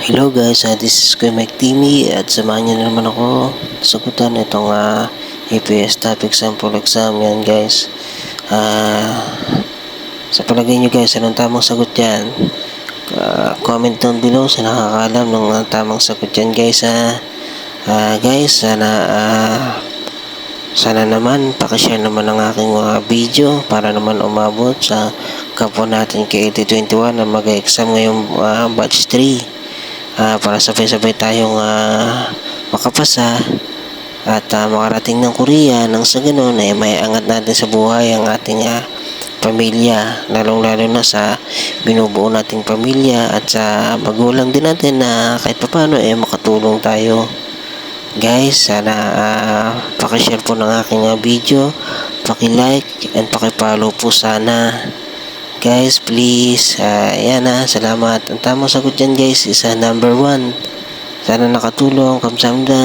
Hello guys, this is Kuya Mike Timmy at samahan niyo na naman ako sagutan itong APS topic sample exam yan guys. Sa palagay niyo guys, anong tamang sagot yan? Comment down below sa nakakaalam ng tamang sagot yan guys. Guys, sana naman pakishare naman ang aking video para naman umabot sa kapwa natin kay 8021 na mag-exam ngayong batch 3. Para sabay-sabay tayong makapasa at makarating ng Korea nang sa ganun ay may angat natin sa buhay ang ating pamilya, lalong-lalo na sa binubuo nating pamilya at sa magulang din natin na kahit paano makatulong tayo. Guys, sana pakishare po ng aking video, paki-like and paki-follow po sana. Guys, please, salamat. Ang tamang sagot dyan guys is number 1. Sana nakatulong. Kamsahamnida.